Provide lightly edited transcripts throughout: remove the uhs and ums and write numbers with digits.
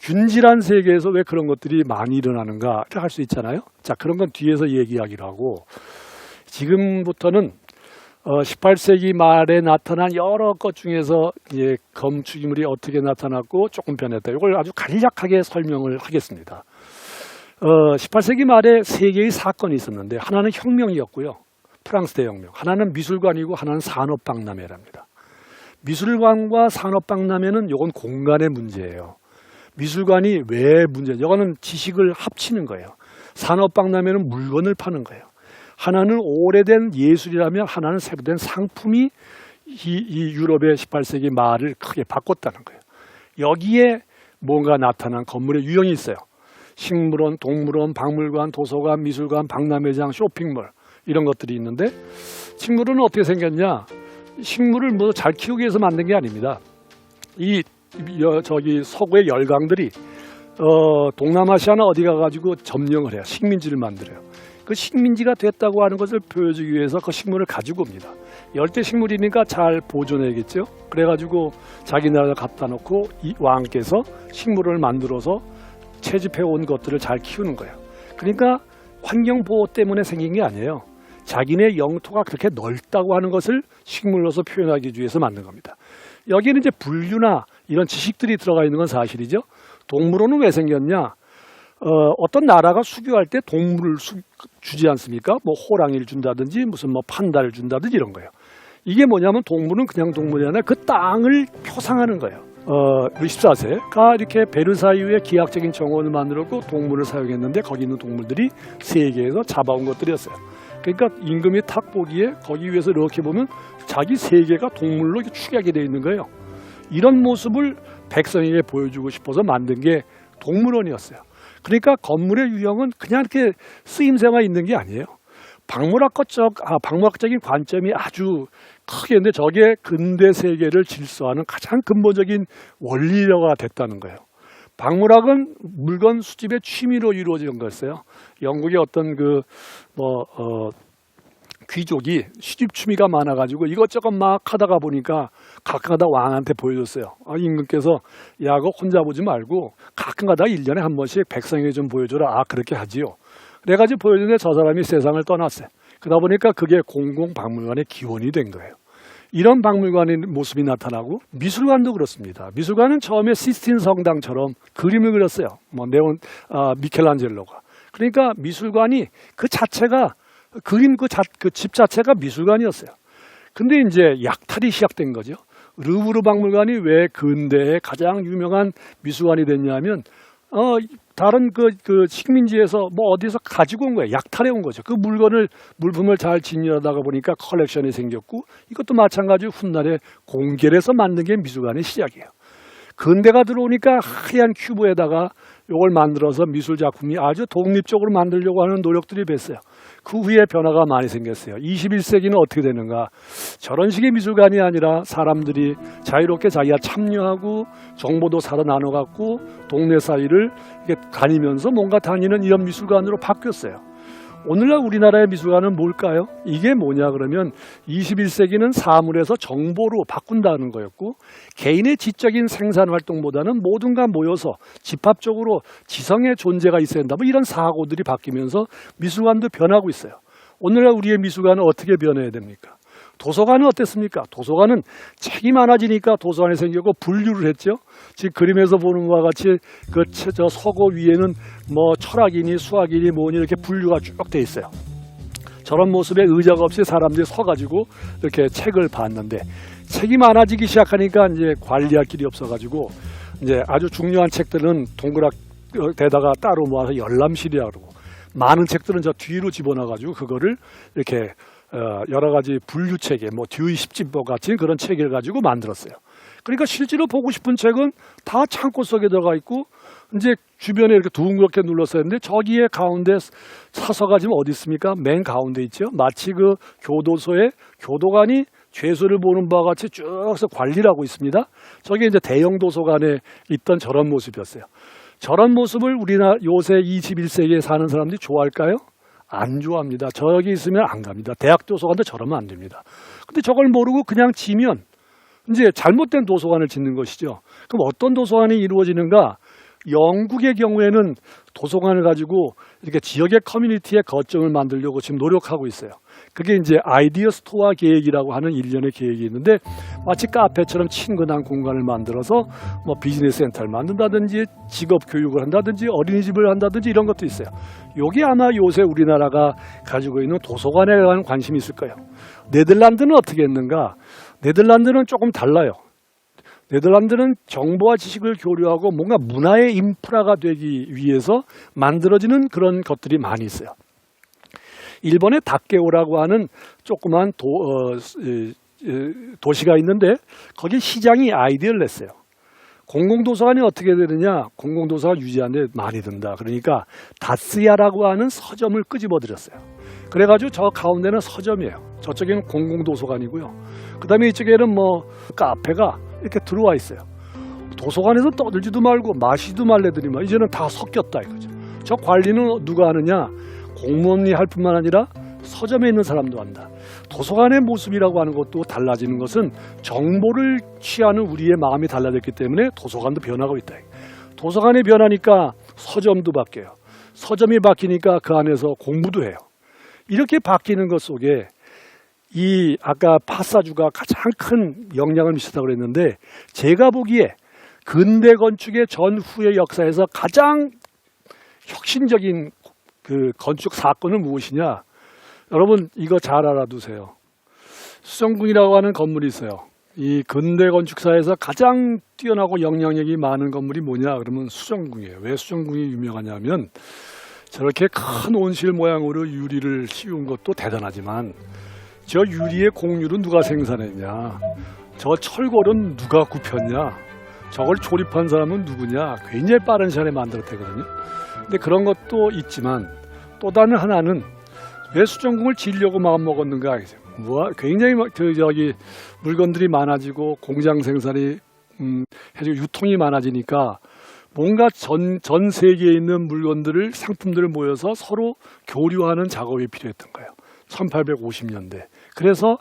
균질한 세계에서 왜 그런 것들이 많이 일어나는가 할 수 있잖아요. 자, 그런 건 뒤에서 얘기하기로 하고, 지금부터는 18세기 말에 나타난 여러 것 중에서 이제 검축이물이 어떻게 나타났고 조금 변했다. 이걸 아주 간략하게 설명을 하겠습니다. 18세기 말에 세 개의 사건이 있었는데, 하나는 혁명이었고요. 프랑스 대혁명. 하나는 미술관이고 하나는 산업박람회랍니다. 미술관과 산업박람회는 이건 공간의 문제예요. 미술관이 왜 문제냐? 이거는 지식을 합치는 거예요. 산업박람회는 물건을 파는 거예요. 하나는 오래된 예술이라면 하나는 새로 된 상품이 이 유럽의 18세기 말을 크게 바꿨다는 거예요. 여기에 뭔가 나타난 건물의 유형이 있어요. 식물원, 동물원, 박물관, 도서관, 미술관, 박람회장, 쇼핑몰 이런 것들이 있는데, 식물은 어떻게 생겼냐? 식물을 뭐 잘 키우기 위해서 만든 게 아닙니다. 저기 서구의 열강들이 동남아시아나 어디 가가지고 점령을 해요. 식민지를 만들어요. 그 식민지가 됐다고 하는 것을 보여주기 위해서 그 식물을 가지고 옵니다. 열대 식물이니까 잘 보존해야겠죠. 그래가지고 자기 나라에 갖다 놓고 이 왕께서 식물을 만들어서 채집해 온 것들을 잘 키우는 거예요. 그러니까 환경보호 때문에 생긴 게 아니에요. 자기네 영토가 그렇게 넓다고 하는 것을 식물로서 표현하기 위해서 만든 겁니다. 여기는 이제 분류나 이런 지식들이 들어가 있는 건 사실이죠. 동물원은 왜 생겼냐? 어떤 나라가 수교할 때 동물을 주지 않습니까? 뭐 호랑이를 준다든지 무슨 뭐 판다를 준다든지 이런 거예요. 이게 뭐냐면 동물은 그냥 동물이 아니라 그 땅을 표상하는 거예요. 루이 14세가 이렇게 베르사유의 기하학적인 정원을 만들었고 동물을 사용했는데 거기 있는 동물들이 세계에서 잡아온 것들이었어요. 그러니까 임금이 탁 보기에 거기 위에서 이렇게 보면 자기 세계가 동물로 축약이 되어 있는 거예요. 이런 모습을 백성에게 보여주고 싶어서 만든 게 동물원이었어요. 그러니까 건물의 유형은 그냥 이렇게 쓰임새가 있는 게 아니에요. 박물학적인 관점이 아주 크게 있는데 저게 근대 세계를 질서하는 가장 근본적인 원리가 됐다는 거예요. 박물학은 물건 수집의 취미로 이루어진 거였어요. 영국의 어떤 귀족이 수집 취미가 많아가지고 이것저것 막 하다가 보니까 가끔가다 왕한테 보여줬어요. 임금께서 야, 그거 혼자 보지 말고 가끔가다 1년에 한 번씩 백성에게 좀 보여줘라. 그렇게 하지요. 그래가지고 보여주는데 저 사람이 세상을 떠났어요. 그러다 보니까 그게 공공박물관의 기원이 된 거예요. 이런 박물관의 모습이 나타나고, 미술관도 그렇습니다. 미술관은 처음에 시스틴 성당처럼 그림을 그렸어요. 미켈란젤로가. 그러니까 미술관이 그 자체가 그 집 자체가 미술관이었어요. 근데 이제 약탈이 시작된 거죠. 르브르 박물관이 왜 근대에 가장 유명한 미술관이 됐냐면 다른 그 식민지에서 뭐 어디서 가지고 온 거예요. 약탈해 온 거죠. 그 물품을 잘 진열하다가 보니까 컬렉션이 생겼고, 이것도 마찬가지로 훗날에 공개해서 만든 게 미술관의 시작이에요. 근대가 들어오니까 하얀 큐브에다가 이걸 만들어서 미술 작품이 아주 독립적으로 만들려고 하는 노력들이 뵀어요. 그 후에 변화가 많이 생겼어요. 21세기는 어떻게 되는가? 저런 식의 미술관이 아니라 사람들이 자유롭게 자기가 참여하고 정보도 사러 나눠갖고 동네 사이를 이렇게 다니면서 뭔가 다니는 이런 미술관으로 바뀌었어요. 오늘날 우리나라의 미술관은 뭘까요? 이게 뭐냐 그러면 21세기는 사물에서 정보로 바꾼다는 거였고, 개인의 지적인 생산활동보다는 모두가 모여서 집합적으로 지성의 존재가 있어야 한다. 뭐 이런 사고들이 바뀌면서 미술관도 변하고 있어요. 오늘날 우리의 미술관은 어떻게 변해야 됩니까? 도서관은 어땠습니까? 도서관은 책이 많아지니까 도서관이 생기고 분류를 했죠. 지금 그림에서 보는 것과 같이 저 서고 위에는 뭐 철학이니 수학이니 뭐니 이렇게 분류가 쭉 돼 있어요. 저런 모습에 의자가 없이 사람들이 서가지고 이렇게 책을 봤는데, 책이 많아지기 시작하니까 이제 관리할 길이 없어가지고 이제 아주 중요한 책들은 동그랗게다가 따로 모아서 열람실이라고 그러고, 많은 책들은 저 뒤로 집어넣어가지고 그거를 이렇게 여러 가지 분류체계, 뭐 듀이 10진법 같은 그런 체계를 가지고 만들었어요. 그러니까 실제로 보고 싶은 책은 다 창고 속에 들어가 있고, 이제 주변에 이렇게 둥그렇게 눌러서 했는데 저기에 가운데 사서가 지금 어디 있습니까? 맨 가운데 있죠. 마치 그 교도소에 교도관이 죄수를 보는 바와 같이 쭉 해서 관리를 하고 있습니다. 저게 이제 대형 도서관에 있던 저런 모습이었어요. 저런 모습을 우리나라 요새 21세기에 사는 사람들이 좋아할까요? 안 좋아합니다. 저기 있으면 안 갑니다. 대학 도서관도 저러면 안 됩니다. 근데 저걸 모르고 그냥 지면 이제 잘못된 도서관을 짓는 것이죠. 그럼 어떤 도서관이 이루어지는가? 영국의 경우에는 도서관을 가지고 이렇게 지역의 커뮤니티의 거점을 만들려고 지금 노력하고 있어요. 그게 이제 아이디어 스토어 계획이라고 하는 일련의 계획이 있는데 마치 카페처럼 친근한 공간을 만들어서 뭐 비즈니스 센터를 만든다든지 직업 교육을 한다든지 어린이집을 한다든지 이런 것도 있어요. 이게 아마 요새 우리나라가 가지고 있는 도서관에 대한 관심이 있을 거예요. 네덜란드는 어떻게 했는가? 네덜란드는 조금 달라요. 네덜란드는 정보와 지식을 교류하고 뭔가 문화의 인프라가 되기 위해서 만들어지는 그런 것들이 많이 있어요. 일본의 다케오라고 하는 조그만 도시가 있는데 거기 시장이 아이디어를 냈어요. 공공도서관이 어떻게 되느냐? 공공도서관 유지하는 데 많이 든다. 그러니까 다스야라고 하는 서점을 끄집어들였어요. 그래가지고 저 가운데는 서점이에요. 저쪽에는 공공도서관이고요. 그 다음에 이쪽에는 뭐 카페가 이렇게 들어와 있어요. 도서관에서 떠들지도 말고 마시지도 말래더니만 이제는 다 섞였다 이거죠. 저 관리는 누가 하느냐? 공무원이 할 뿐만 아니라 서점에 있는 사람도 한다. 도서관의 모습이라고 하는 것도 달라지는 것은 정보를 취하는 우리의 마음이 달라졌기 때문에 도서관도 변하고 있다. 도서관이 변하니까 서점도 바뀌어요. 서점이 바뀌니까 그 안에서 공부도 해요. 이렇게 바뀌는 것 속에 이 아까 파사주가 가장 큰 영향을 미쳤다고 그랬는데 제가 보기에 근대 건축의 전후의 역사에서 가장 혁신적인 그 건축 사건은 무엇이냐? 여러분 이거 잘 알아두세요. 수정궁이라고 하는 건물이 있어요. 이 근대 건축사에서 가장 뛰어나고 영향력이 많은 건물이 뭐냐? 그러면 수정궁이에요. 왜 수정궁이 유명하냐면 저렇게 큰 온실 모양으로 유리를 씌운 것도 대단하지만 저 유리의 공유는 누가 생산했냐? 저 철골은 누가 굽혔냐? 저걸 조립한 사람은 누구냐? 굉장히 빠른 시간에 만들었대거든요. 근데 그런 것도 있지만 또 다른 하나는 왜 수정궁을 지으려고 마음먹었는가? 굉장히 저기 물건들이 많아지고 공장 생산이 해지고 유통이 많아지니까 뭔가 전 세계에 있는 물건들을 상품들을 모여서 서로 교류하는 작업이 필요했던 거예요. 1850년대. 그래서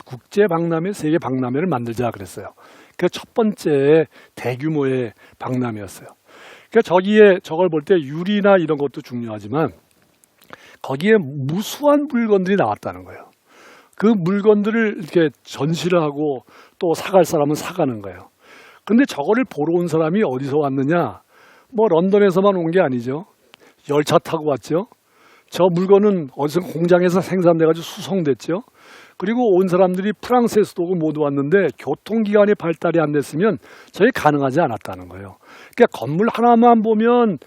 국제 박람회, 세계 박람회를 만들자 그랬어요. 그 첫 번째 대규모의 박람회였어요. 그러니까 저걸 볼 때 유리나 이런 것도 중요하지만 거기에 무수한 물건들이 나왔다는 거예요. 그 물건들을 이렇게 전시를 하고 또 사갈 사람은 사가는 거예요. 근데 저거를 보러 온 사람이 어디서 왔느냐? 뭐 런던에서만 온 게 아니죠. 열차 타고 왔죠. 저 물건은 어디서 공장에서 생산돼가지고 수송됐죠. 그리고 온 사람들이 프랑스에서도 오고 모두 왔는데 교통기관이 발달이 안 됐으면 저게 가능하지 않았다는 거예요. 그러니까 건물 하나만 보면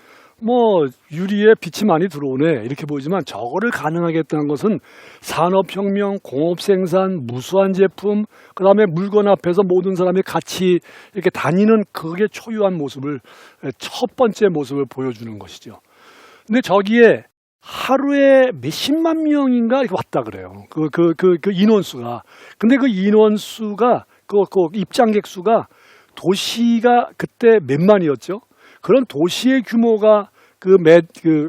뭐 유리에 빛이 많이 들어오네 이렇게 보이지만 저거를 가능하게 했다는 것은 산업혁명, 공업생산, 무수한 제품, 그 다음에 물건 앞에서 모든 사람이 같이 이렇게 다니는 그게 초유한 모습을 첫 번째 모습을 보여주는 것이죠. 근데 저기에 하루에 몇십만 명인가 이렇게 왔다 그래요. 그 인원수가. 근데 그 인원수가 그 입장객 수가 도시가 그때 몇만이었죠. 그런 도시의 규모가 그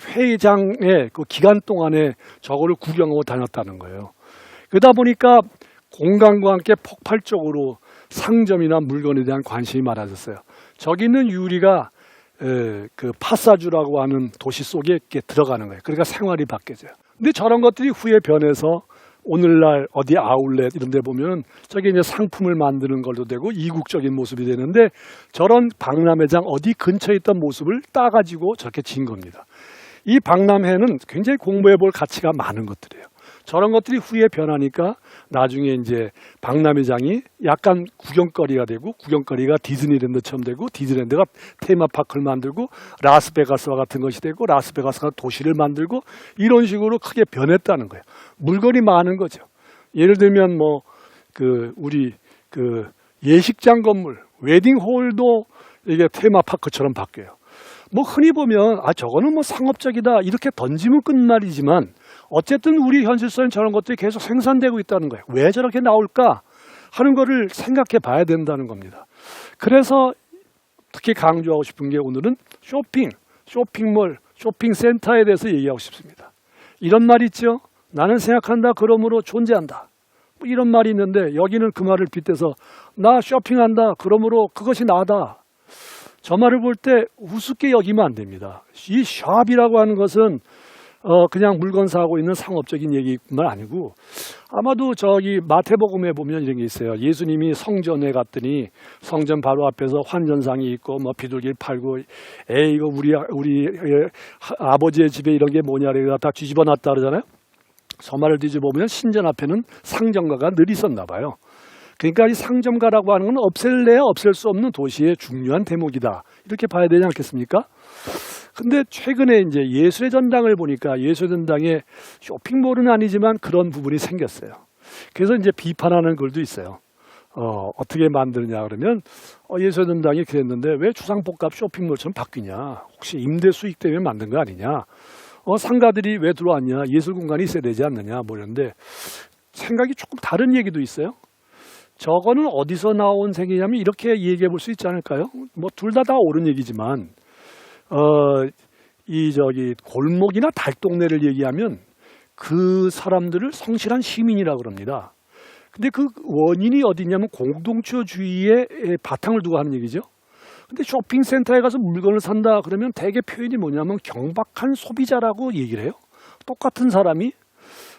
회의장의 그 기간 동안에 저거를 구경하고 다녔다는 거예요. 그러다 보니까 공간과 함께 폭발적으로 상점이나 물건에 대한 관심이 많아졌어요. 저기 있는 유리가 그 파사주라고 하는 도시 속에 이렇게 들어가는 거예요. 그러니까 생활이 바뀌어져요. 근데 저런 것들이 후에 변해서 오늘날 어디 아울렛 이런 데 보면 저게 이제 상품을 만드는 걸로 되고 이국적인 모습이 되는데 저런 박람회장 어디 근처에 있던 모습을 따가지고 저렇게 지은 겁니다. 이 박람회는 굉장히 공부해 볼 가치가 많은 것들이에요. 저런 것들이 후에 변하니까 나중에 이제 박람회장이 약간 구경거리가 되고 구경거리가 디즈니랜드처럼 되고 디즈니랜드가 테마파크를 만들고 라스베가스와 같은 것이 되고 라스베가스가 도시를 만들고 이런 식으로 크게 변했다는 거예요. 물건이 많은 거죠. 예를 들면 뭐 우리 예식장 건물, 웨딩홀도 이게 테마파크처럼 바뀌어요. 뭐 흔히 보면 저거는 뭐 상업적이다 이렇게 던지면 끝말이지만 어쨌든 우리 현실성은 저런 것들이 계속 생산되고 있다는 거예요. 왜 저렇게 나올까 하는 거를 생각해 봐야 된다는 겁니다. 그래서 특히 강조하고 싶은 게 오늘은 쇼핑몰, 쇼핑센터에 대해서 얘기하고 싶습니다. 이런 말 있죠. 나는 생각한다 그러므로 존재한다. 뭐 이런 말이 있는데 여기는 그 말을 빗대서 나 쇼핑한다 그러므로 그것이 나다. 저 말을 볼 때 우습게 여기면 안 됩니다. 이 샵이라고 하는 것은 그냥 물건 사고 있는 상업적인 얘기뿐만 아니고 아마도 저기 마태복음에 보면 이런 게 있어요. 예수님이 성전에 갔더니 성전 바로 앞에서 환전상이 있고 뭐 비둘기를 팔고 이거 우리 아버지의 집에 이런 게 뭐냐 그래서 다 뒤집어 놨다 그러잖아요. 서말을 뒤집어보면 신전 앞에는 상점가가 늘 있었나 봐요. 그러니까 이 상점가라고 하는 건 없앨래야 없앨 수 없는 도시의 중요한 대목이다. 이렇게 봐야 되지 않겠습니까? 근데 최근에 이제 예술의 전당을 보니까 예술의 전당에 쇼핑몰은 아니지만 그런 부분이 생겼어요. 그래서 이제 비판하는 글도 있어요. 어떻게 만드느냐 그러면 예술의 전당이 그랬는데 왜 주상복합 쇼핑몰처럼 바뀌냐? 혹시 임대 수익 때문에 만든 거 아니냐? 상가들이 왜 들어왔냐? 예술 공간이 있어야 되지 않느냐? 뭐 이런데 생각이 조금 다른 얘기도 있어요. 저거는 어디서 나온 생각이냐면 이렇게 얘기해 볼 수 있지 않을까요? 뭐 둘 다 옳은 얘기지만 이 저기 골목이나 달동네를 얘기하면 그 사람들을 성실한 시민이라고 그럽니다. 근데 그 원인이 어디냐면 공동체주의의 바탕을 두고 하는 얘기죠. 근데 쇼핑센터에 가서 물건을 산다 그러면 대개 표현이 뭐냐면 경박한 소비자라고 얘기를 해요. 똑같은 사람이.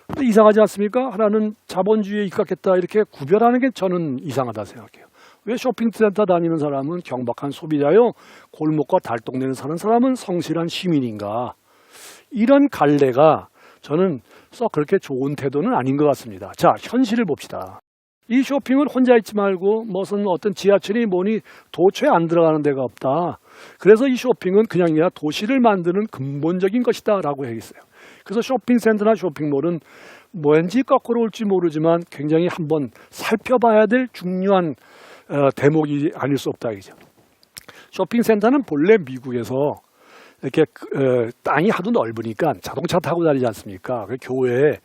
근데 이상하지 않습니까? 하나는 자본주의에 입각했다 이렇게 구별하는 게 저는 이상하다 생각해요. 왜 쇼핑센터 다니는 사람은 경박한 소비자요? 골목과 달동네를 사는 사람은 성실한 시민인가? 이런 갈래가 저는 썩 그렇게 좋은 태도는 아닌 것 같습니다. 자, 현실을 봅시다. 이 쇼핑을 혼자 있지 말고 무슨 어떤 지하철이 뭐니 도처에 안 들어가는 데가 없다. 그래서 이 쇼핑은 그냥 도시를 만드는 근본적인 것이다 라고 얘기했어요. 그래서 쇼핑센터나 쇼핑몰은 뭔지 거꾸로 올지 모르지만 굉장히 한번 살펴봐야 될 중요한 대목이 아닐 수 없다 이죠. 쇼핑센터는 본래 미국에서 이렇게 땅이 하도 넓으니까 자동차 타고 다니지 않습니까? 교회에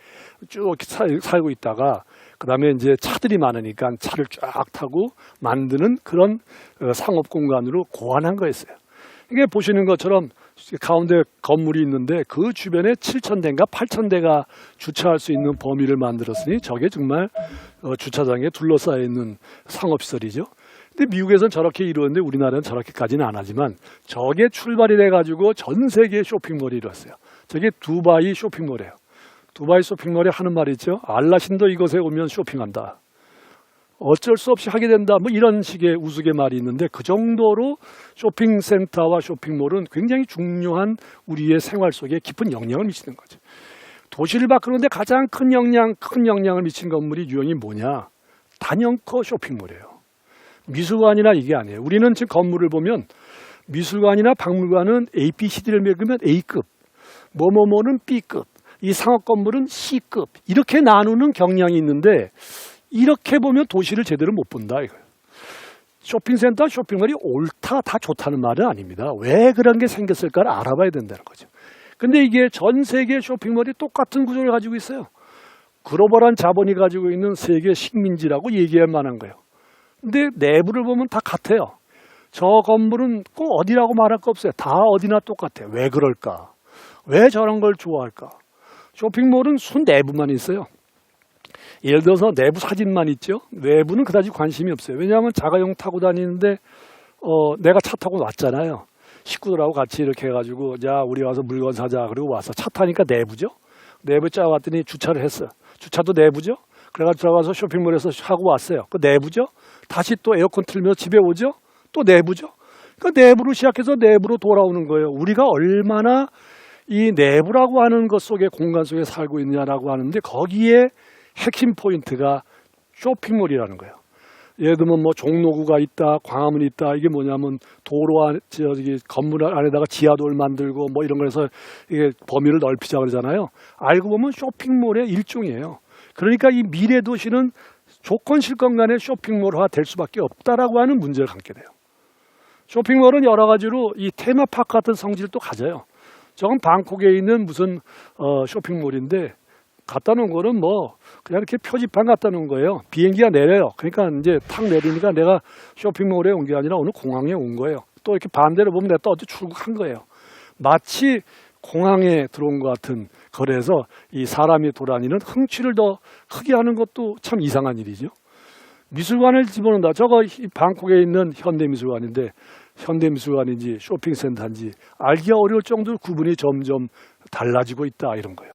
쭉 살고 있다가 그 다음에 이제 차들이 많으니까 차를 쫙 타고 만드는 그런 상업 공간으로 고안한 거였어요. 이게 보시는 것처럼 가운데 건물이 있는데 그 주변에 7,000대인가 8,000대가 주차할 수 있는 범위를 만들었으니 저게 정말 주차장에 둘러싸여 있는 상업시설이죠. 근데 미국에서는 저렇게 이루었는데 우리나라는 저렇게까지는 안 하지만 저게 출발이 돼가지고 전 세계의 쇼핑몰이 이루었어요. 저게 두바이 쇼핑몰이에요. 두바이 쇼핑몰에 하는 말이 있죠. 알라신도 이곳에 오면 쇼핑한다. 어쩔 수 없이 하게 된다. 뭐 이런 식의 우스갯말이 있는데 그 정도로 쇼핑센터와 쇼핑몰은 굉장히 중요한 우리의 생활 속에 깊은 영향을 미치는 거죠. 도시를 바꾸는데 가장 큰 영향을 미친 건물이 유형이 뭐냐? 단연코 쇼핑몰이에요. 미술관이나 이게 아니에요. 우리는 지금 건물을 보면 미술관이나 박물관은 A, B, CD를 매기면 A급, 뭐뭐뭐는 B급, 이 상업 건물은 C급 이렇게 나누는 경향이 있는데 이렇게 보면 도시를 제대로 못 본다 이거예요. 쇼핑센터, 쇼핑몰이 옳다, 다 좋다는 말은 아닙니다. 왜 그런 게 생겼을까를 알아봐야 된다는 거죠. 근데 이게 전 세계 쇼핑몰이 똑같은 구조를 가지고 있어요. 글로벌한 자본이 가지고 있는 세계 식민지라고 얘기할 만한 거예요. 근데 내부를 보면 다 같아요. 저 건물은 꼭 어디라고 말할 거 없어요. 다 어디나 똑같아요. 왜 그럴까? 왜 저런 걸 좋아할까? 쇼핑몰은 순 내부만 있어요. 예를 들어서 내부 사진만 있죠. 외부는 그다지 관심이 없어요. 왜냐하면 자가용 타고 다니는데 내가 차 타고 왔잖아요. 식구들하고 같이 이렇게 해가지고 자 우리 와서 물건 사자 그리고 와서 차 타니까 내부죠. 내부 짜 왔더니 주차를 했어. 주차도 내부죠. 그래가지고 들어가서 쇼핑몰에서 하고 왔어요. 그 내부죠. 다시 또 에어컨 틀면서 집에 오죠. 또 내부죠. 그러니까 내부로 시작해서 내부로 돌아오는 거예요. 우리가 얼마나 이 내부라고 하는 것 속에 공간 속에 살고 있느냐라고 하는데 거기에 핵심 포인트가 쇼핑몰이라는 거예요. 예를 들면 뭐 종로구가 있다, 광화문이 있다. 이게 뭐냐면 도로 안, 저기 건물 안에다가 지하도를 만들고 뭐 이런 거에서 이게 범위를 넓히자 그러잖아요. 알고 보면 쇼핑몰의 일종이에요. 그러니까 이 미래 도시는 조건실건 간에 쇼핑몰화 될 수밖에 없다라고 하는 문제를 갖게 돼요. 쇼핑몰은 여러 가지로 이 테마파크 같은 성질을 또 가져요. 저건 방콕에 있는 무슨 쇼핑몰인데 갖다 놓은 거는 뭐 그냥 이렇게 표지판 갖다 놓은 거예요. 비행기가 내려요. 그러니까 이제 탁 내리니까 내가 쇼핑몰에 온 게 아니라 오늘 공항에 온 거예요. 또 이렇게 반대로 보면 내가 또 어디 출국한 거예요. 마치 공항에 들어온 것 같은 거래에서 이 사람이 돌아다니는 흥취를 더 크게 하는 것도 참 이상한 일이죠. 미술관을 집어넣는다. 저거 방콕에 있는 현대미술관인데 현대미술관인지 쇼핑센터인지 알기가 어려울 정도로 구분이 점점 달라지고 있다 이런 거예요.